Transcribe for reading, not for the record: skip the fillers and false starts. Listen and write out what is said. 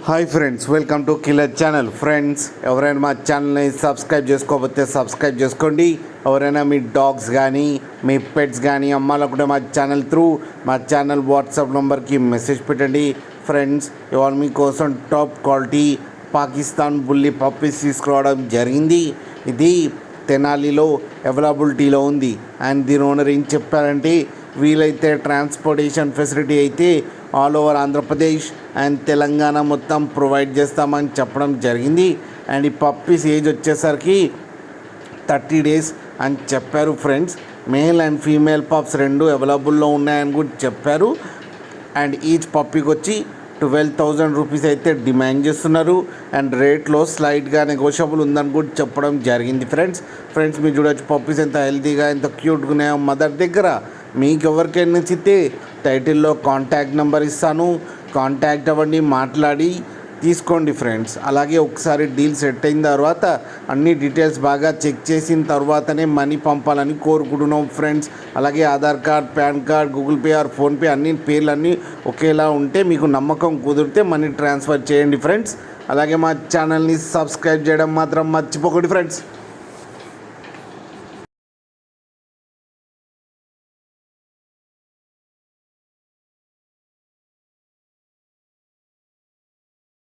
Hi friends, welcome to killer channel. Friends, ఎవరైనా మా ఛానల్ని సబ్స్క్రైబ్ చేసుకోకపోతే సబ్స్క్రైబ్ చేసుకోండి. ఎవరైనా మీ డాగ్స్ కానీ మీ పెట్స్ కానీ అమ్మాలనుకుంటే మా ఛానల్ వాట్సాప్ నెంబర్కి మెసేజ్ పెట్టండి. ఫ్రెండ్స్, ఇవాళ మీకోసం టాప్ క్వాలిటీ పాకిస్తాన్ బుల్లి పప్పీస్ తీసుకురావడం జరిగింది. ఇది తెనాలిలో అవైలబిలిటీలో ఉంది. అండ్ దీని ఓనర్ ఏం చెప్పారంటే, వీలైతే ట్రాన్స్పోర్టేషన్ ఫెసిలిటీ అయితే all over Andhra Pradesh and Telangana మొత్తం ప్రొవైడ్ చేస్తామని చెప్పడం జరిగింది. అండ్ ఈ పప్పీస్ ఏజ్ వచ్చేసరికి 30 days అని చెప్పారు. Friends, male and female pups రెండు అవైలబుల్లో ఉన్నాయని కూడా చెప్పారు. అండ్ ఈచ్ పప్పీకి వచ్చి 12,000 రూపీస్ అయితే డిమాండ్ చేస్తున్నారు. అండ్ రేట్లో స్లైడ్గా నెగోషియబుల్ ఉందని కూడా చెప్పడం జరిగింది. ఫ్రెండ్స్ మీరు చూడవచ్చు పప్పీస్ ఎంత హెల్తీగా ఎంత క్యూట్గా ఉన్నాయో మదర్ దగ్గర. మీకు ఎవరికైనా నచ్చితే టైటిల్లో కాంటాక్ట్ నెంబర్ ఇస్తాను, కాంటాక్ట్ అవ్వండి, మాట్లాడి తీసుకోండి. ఫ్రెండ్స్, అలాగే ఒకసారి డీల్ సెట్ అయిన తర్వాత అన్ని డీటెయిల్స్ బాగా చెక్ చేసిన తర్వాతనే మనీ పంపాలని కోరుకుంటున్నాం. ఫ్రెండ్స్, అలాగే Aadhaar card, pan card, Google pay are PhonePe అన్ని పేర్లన్నీ ఒకేలా ఉంటే మీకు నమ్మకం కుదిరితే మనీ ట్రాన్స్ఫర్ చేయండి. ఫ్రెండ్స్, అలాగే మా ఛానల్ని సబ్స్క్రైబ్ చేయడం మాత్రం మర్చిపోకండి. ఫ్రెండ్స్.